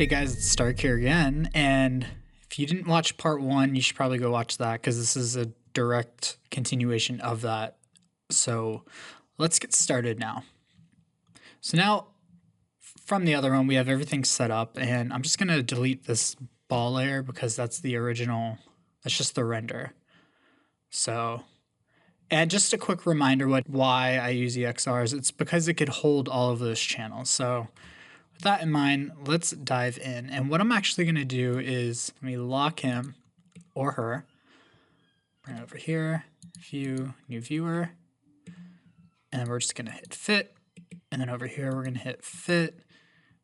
Hey guys, it's Stark here again, and if you didn't watch part 1, you should probably go watch that because this is a direct continuation of that. So let's get started now. So now from the other one, we have everything set up, and I'm just going to delete this ball layer because that's the original, that's just the render. So, and just a quick reminder why I use EXRs, it's because it could hold all of those channels. So with that in mind, let's dive in. And what I'm actually going to do is let me lock him or her. Bring it over here, view, new viewer. And then we're just going to hit fit. And then over here, we're going to hit fit.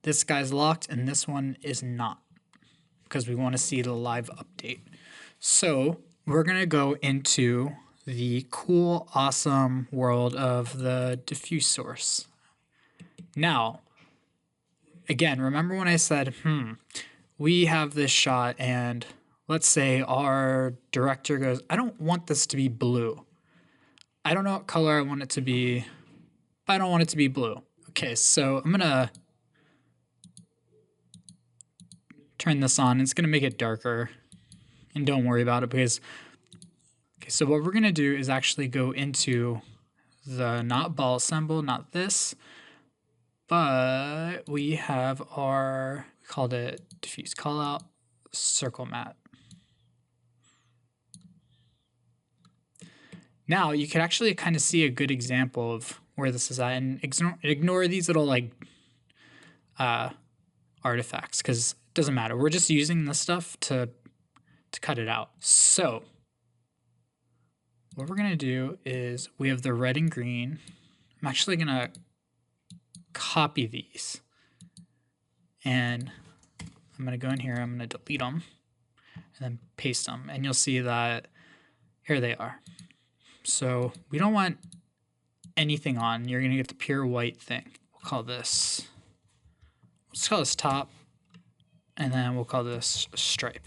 This guy's locked and this one is not because we want to see the live update. So we're going to go into the cool, awesome world of the diffuse source. Now, again, remember when I said, we have this shot and let's say our director goes, I don't want this to be blue. I don't know what color I want it to be, but I don't want it to be blue. Okay, so I'm gonna turn this on. It's gonna make it darker and don't worry about it because, okay, so what we're gonna do is actually go into the not ball symbol, not this, but we have our, we called it diffuse callout circle matte. Now you can actually kind of see a good example of where this is at, and ignore these little like artifacts because it doesn't matter. We're just using this stuff to cut it out. So what we're gonna do is we have the red and green. I'm actually gonna copy these and I'm gonna go in here, I'm gonna delete them and then paste them, and you'll see that here they are. So we don't want anything on. You're gonna get the pure white thing. We'll call this, let's call this top, and then we'll call this stripe.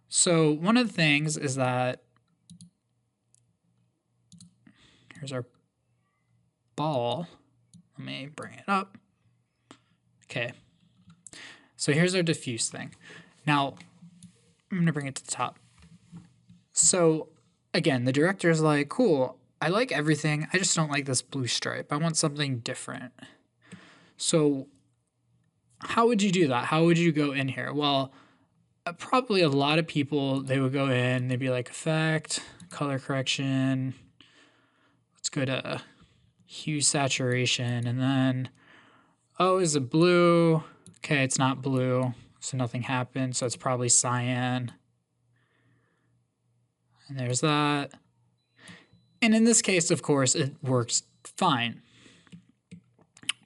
So one of the things is that here's our ball. Let me bring it up. Okay. So here's our diffuse thing. Now I'm gonna bring it to the top. So again, the director is like, cool, I like everything. I just don't like this blue stripe. I want something different. So how would you do that? How would you go in here? Well, probably a lot of people, they would go in, they'd be like effect, color correction. Let's go to hue saturation, and then, oh, is it blue? Okay, it's not blue, so nothing happened, so it's probably cyan. And there's that. And in this case, of course, it works fine.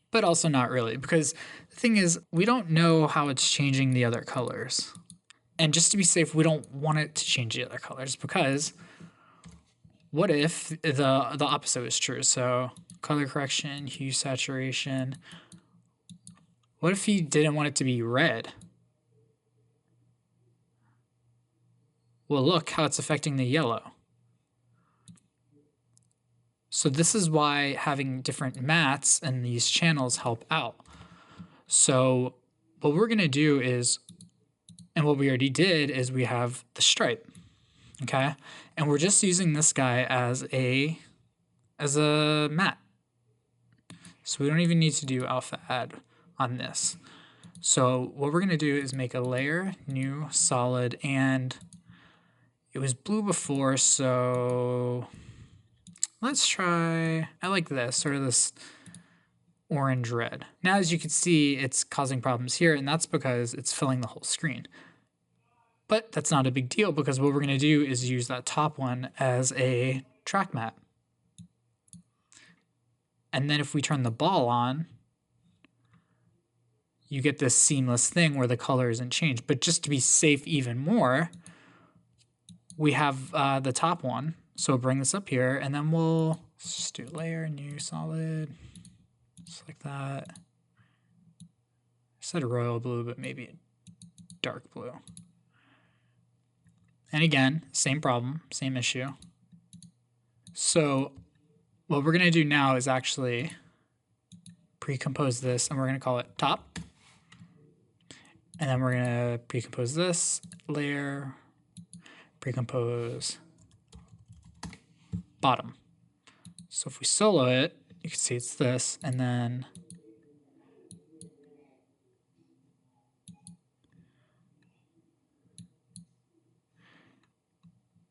But also not really, because the thing is, we don't know how it's changing the other colors. And just to be safe, we don't want it to change the other colors, because what if the opposite was true? So color correction, hue saturation. What if he didn't want it to be red? Well, look how it's affecting the yellow. So this is why having different mattes in these channels help out. So what we're gonna do is, and what we already did is we have the stripe, okay? And we're just using this guy as a matte. So we don't even need to do alpha add on this. So what we're gonna do is make a layer, new, solid, and it was blue before, so let's try, I like this, sort of this orange red. Now, as you can see, it's causing problems here, and that's because it's filling the whole screen. But that's not a big deal, because what we're gonna do is use that top one as a track matte. And then if we turn the ball on, you get this seamless thing where the color isn't changed. But just to be safe even more, we have the top one. So we'll bring this up here, and then we'll just do layer, new, solid, just like that. I said royal blue, but maybe dark blue. And again, same problem, same issue. So what we're gonna do now is actually pre-compose this, and we're gonna call it top. And then we're gonna precompose this layer, precompose bottom. So if we solo it, you can see it's this, and then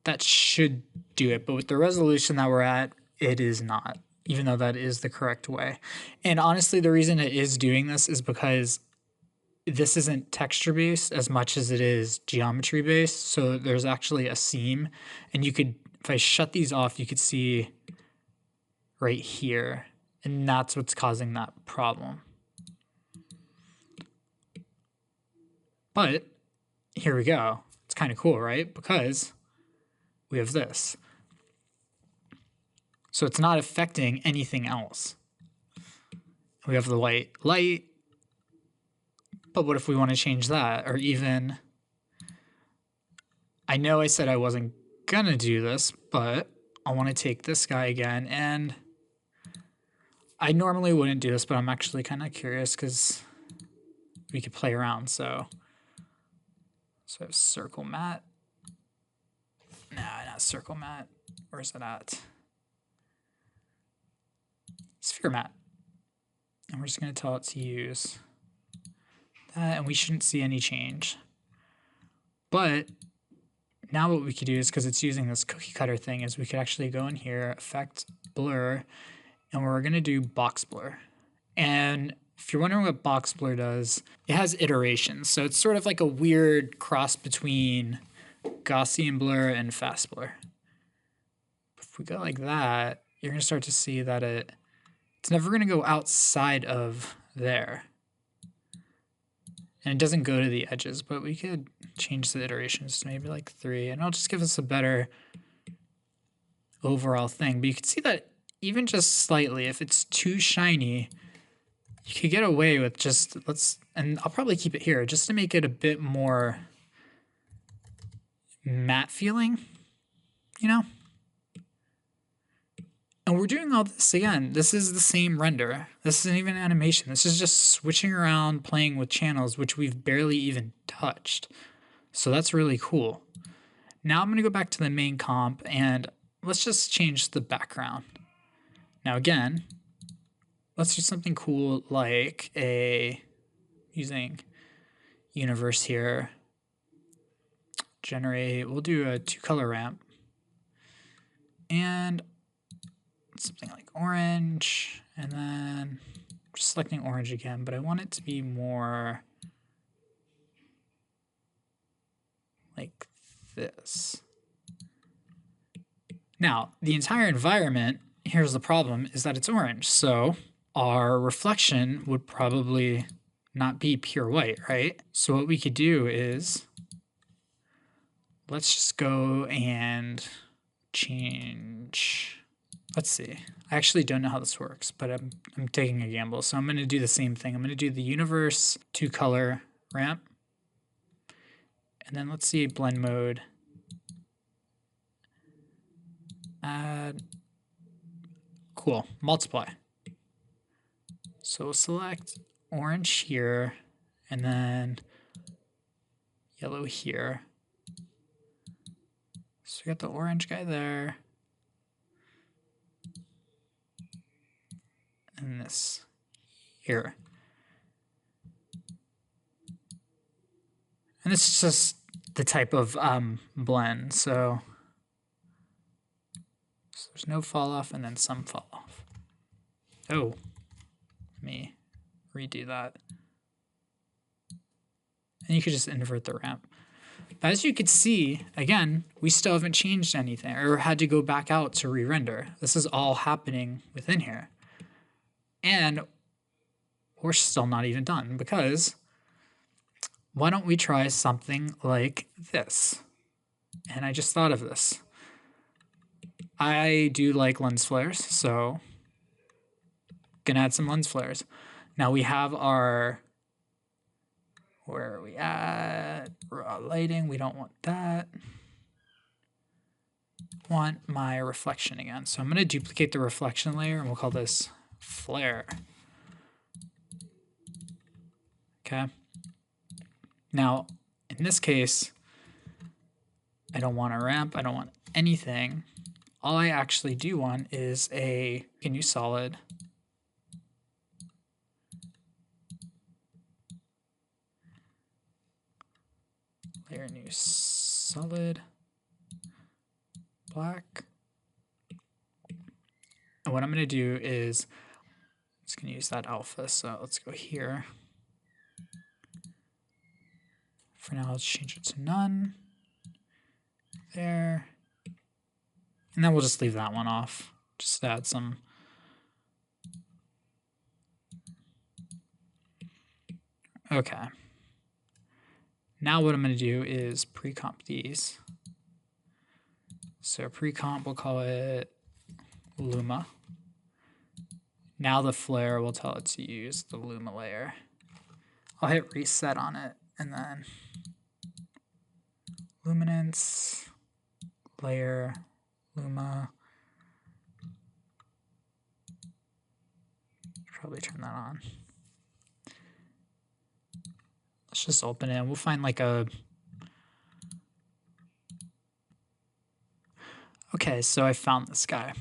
that should do it. But with the resolution that we're at, it is not, even though that is the correct way. And honestly, the reason it is doing this is because this isn't texture based as much as it is geometry based. So there's actually a seam, and you could, if I shut these off, you could see right here, and that's what's causing that problem. But here we go. It's kind of cool, right? Because we have this. So it's not affecting anything else. We have the white light. But what if we want to change that? Or even, I know I said I wasn't gonna do this, but I want to take this guy again. And I normally wouldn't do this, but I'm actually kind of curious because we could play around. So I have circle matte. Nah, not circle matte. Where's it at? Sphere matte. And we're just going to tell it to use that, and we shouldn't see any change. But now what we could do is, because it's using this cookie cutter thing, is we could actually go in here, effect blur, and we're going to do box blur. And if you're wondering what box blur does, it has iterations. So it's sort of like a weird cross between Gaussian blur and fast blur. If we go like that, you're going to start to see that it's never going to go outside of there. And it doesn't go to the edges, but we could change the iterations to maybe like 3, and it'll just give us a better overall thing. But you can see that even just slightly, if it's too shiny, you could get away with just, and I'll probably keep it here just to make it a bit more matte feeling, you know? And we're doing all this again. This is the same render. This isn't even animation. This is just switching around, playing with channels, which we've barely even touched. So that's really cool. Now I'm going to go back to the main comp, and let's just change the background. Now again, let's do something cool like using universe here. Generate, we'll do a 2-color ramp. And something like orange, and then just selecting orange again, but I want it to be more like this. Now, the entire environment, here's the problem, is that it's orange, so our reflection would probably not be pure white, right? So what we could do is, let's just go and change. Let's see. I actually don't know how this works, but I'm taking a gamble. So I'm going to do the same thing. I'm going to do the universe 2-color ramp. And then let's see blend mode. Add. Cool. Multiply. So we'll select orange here, and then yellow here. So we got the orange guy there. And this here. And this is just the type of blend. So there's no fall off and then some fall off. Oh, let me redo that. And you could just invert the ramp. But as you could see, again, we still haven't changed anything or had to go back out to re-render. This is all happening within here. And we're still not even done, because why don't we try something like this? And I just thought of this. I do like lens flares, so gonna add some lens flares. Now we have our, where are we at? Raw lighting, we don't want that. Want my reflection again. So I'm gonna duplicate the reflection layer, and we'll call this flare. Okay. Now, in this case, I don't want a ramp, I don't want anything. All I actually do want is a new solid. Layer new solid black. And what I'm going to do is I'm just going to use that alpha. So let's go here. For now, let's change it to none. There. And then we'll just leave that one off. Just add some. Okay. Now what I'm going to do is pre-comp these. So pre-comp, we'll call it Luma. Now the flare, we'll tell it to use the Luma layer. I'll hit reset on it, and then luminance, layer, Luma. Probably turn that on. Let's just open it, and we'll find like a... Okay, so I found this guy.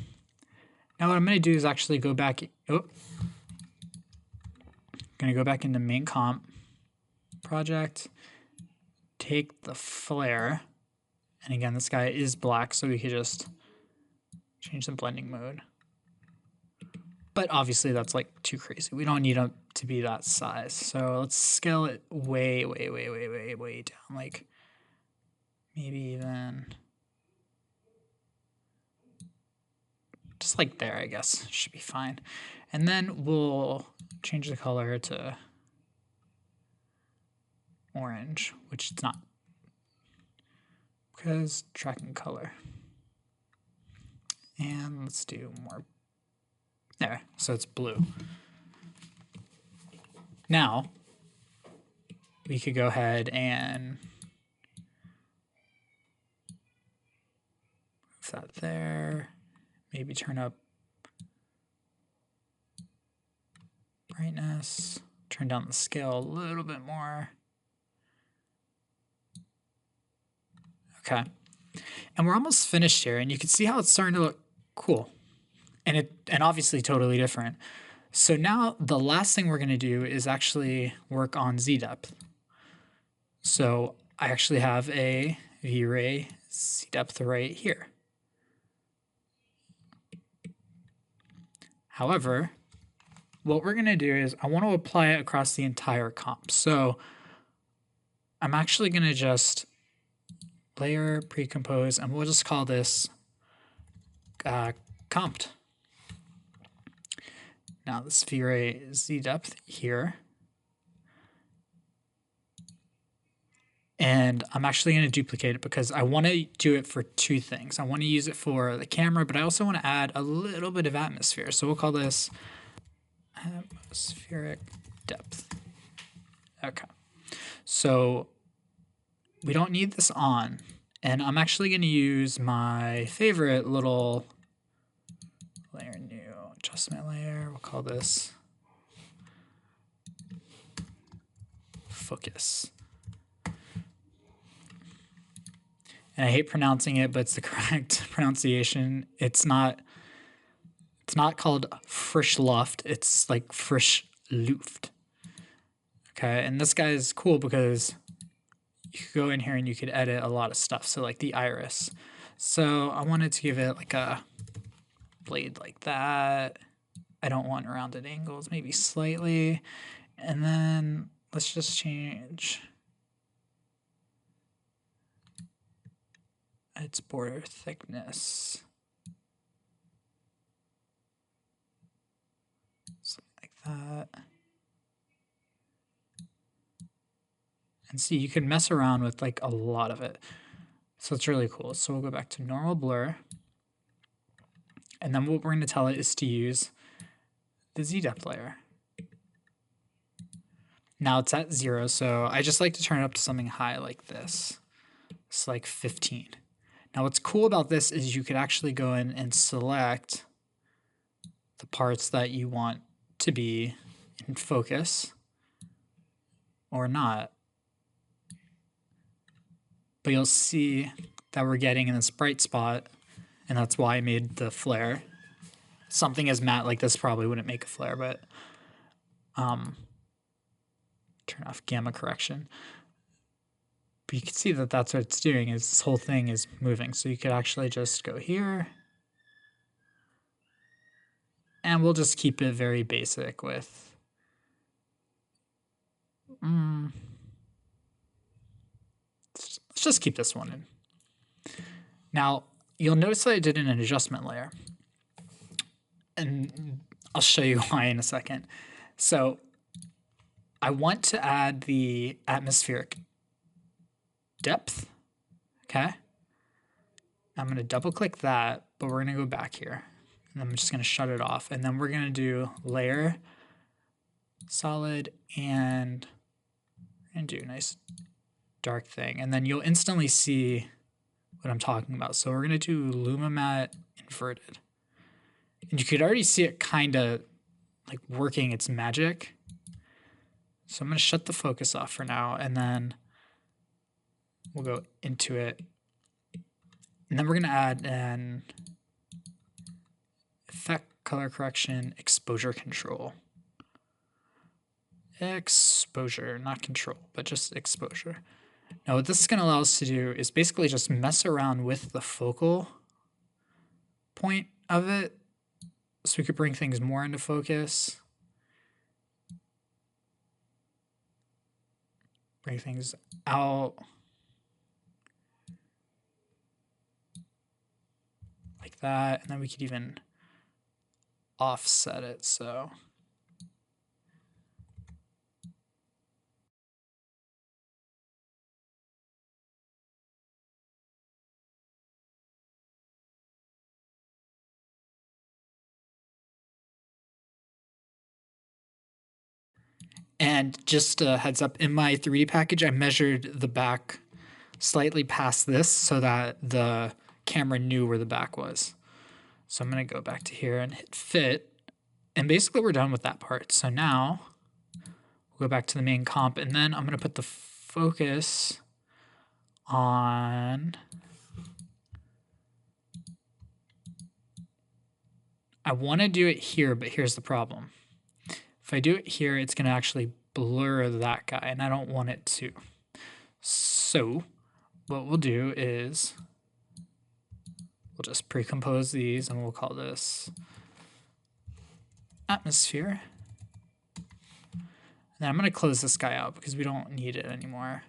Now what I'm going to do is actually go back... Oh. I'm going to go back into main comp project, take the flare, and again, this guy is black, so we could just change the blending mode. But obviously that's like too crazy. We don't need it to be that size. So let's scale it way down. Like maybe even just like there, I guess. Should be fine. And then we'll change the color to orange, which it's not, because tracking color. And let's do more. There, so it's blue. Now, we could go ahead and move that there. Maybe turn up brightness, turn down the scale a little bit more. Okay, and we're almost finished here, and you can see how it's starting to look cool. And obviously totally different. So now the last thing we're going to do is actually work on ZDepth. So I actually have a V-Ray ZDepth right here. However, what we're going to do is I want to apply it across the entire comp. So I'm actually going to just layer, pre-compose, and we'll just call this comped. Now this V-Ray ZDepth here. And I'm actually going to duplicate it because I want to do it for two things. I want to use it for the camera, but I also want to add a little bit of atmosphere. So we'll call this atmospheric depth. Okay. So we don't need this on. And I'm actually going to use my favorite little layer new adjustment layer. We'll call this focus. And I hate pronouncing it, but it's the correct pronunciation. It's not called frisch Luft. It's like frisch Luft. Okay, and this guy is cool because you could go in here and you could edit a lot of stuff. So like the iris. So I wanted to give it like a blade like that. I don't want rounded angles, maybe slightly. And then let's just change its border thickness. Something like that. And see, you can mess around with like a lot of it. So it's really cool. So we'll go back to normal blur. And then what we're going to tell it is to use the ZDepth layer. Now it's at 0, so I just like to turn it up to something high like this. It's like 15. Now what's cool about this is you could actually go in and select the parts that you want to be in focus or not. but you'll see that we're getting in this bright spot, and that's why I made the flare. Something as matte like this probably wouldn't make a flare, but turn off gamma correction. But you can see that that's what it's doing, is this whole thing is moving. So you could actually just go here, and we'll just keep it very basic with let's just keep this one in. Now, you'll notice that I did an adjustment layer, and I'll show you why in a second. So I want to add the atmospheric depth, okay? I'm going to double click that, but we're going to go back here, and I'm just going to shut it off, and then we're going to do layer, solid, and we're going to do a nice dark thing, and then you'll instantly see what I'm talking about. So we're going to do Luma matte inverted, and you could already see it kind of like working its magic. So I'm going to shut the focus off for now, and then we'll go into it, and then we're going to add an effect, color correction, exposure control. Exposure, not control, but just exposure. Now what this is going to allow us to do is basically just mess around with the focal point of it, so we could bring things more into focus, bring things out like that, and then we could even offset it. So and just a heads up, in my 3D package, I measured the back slightly past this so that the camera knew where the back was. So I'm going to go back to here and hit fit. And basically we're done with that part. So now we'll go back to the main comp, and then I'm going to put the focus on, I want to do it here, but here's the problem. If I do it here, it's going to actually blur that guy, and I don't want it to. So what we'll do is we'll just pre-compose these, and we'll call this atmosphere. And then I'm going to close this guy out because we don't need it anymore.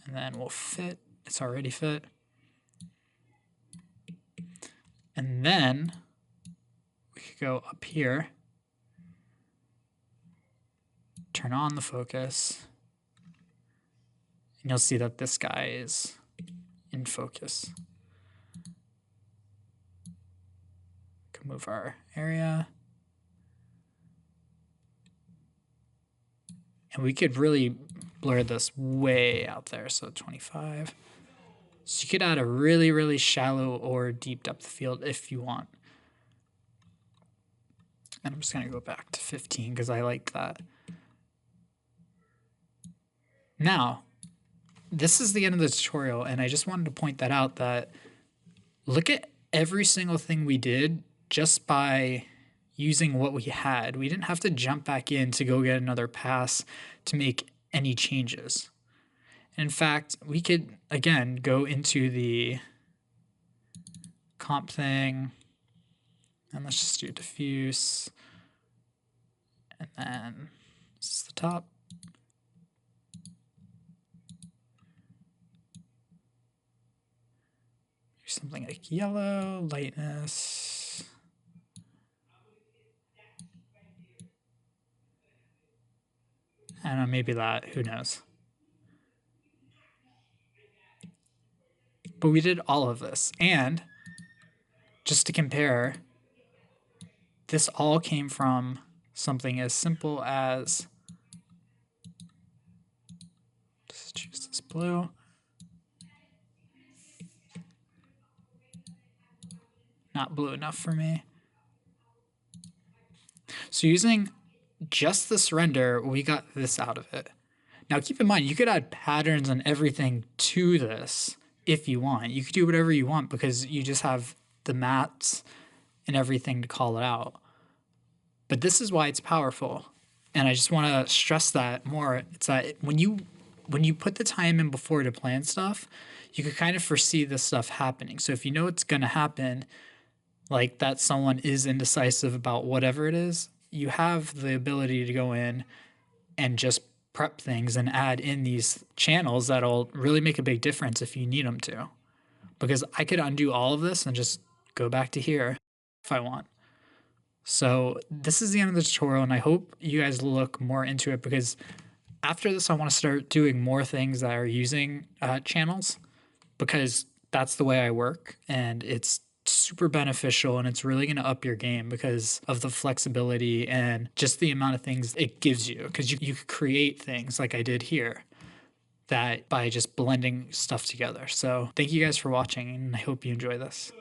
And then we'll fit. It's already fit. And then we could go up here, turn on the focus, and you'll see that this guy is in focus. Can move our area. And we could really blur this way out there, so 25. So you could add a really, really shallow or deep depth field if you want. And I'm just going to go back to 15 because I like that. Now, this is the end of the tutorial, and I just wanted to point that out, that look at every single thing we did just by using what we had. We didn't have to jump back in to go get another pass to make any changes. In fact, we could, again, go into the comp thing, and let's just do diffuse, and then this is the top. Something like yellow, lightness. I don't know, maybe that, who knows. But we did all of this, and just to compare, this all came from something as simple as, just choose this blue. Not blue enough for me. So using just this render, we got this out of it. Now keep in mind, you could add patterns and everything to this, if you want. You could do whatever you want because you just have the mats and everything to call it out. But this is why it's powerful. And I just want to stress that more. It's that when you put the time in before to plan stuff, you could kind of foresee this stuff happening. So if you know it's going to happen, like that someone is indecisive about whatever it is, you have the ability to go in and just prep things and add in these channels that'll really make a big difference if you need them to. Because I could undo all of this and just go back to here if I want. So this is the end of the tutorial, and I hope you guys look more into it, because after this I want to start doing more things that are using channels, because that's the way I work, and it's super beneficial, and it's really going to up your game because of the flexibility and just the amount of things it gives you, because you could create things like I did here that by just blending stuff together. So thank you guys for watching, and I hope you enjoy this.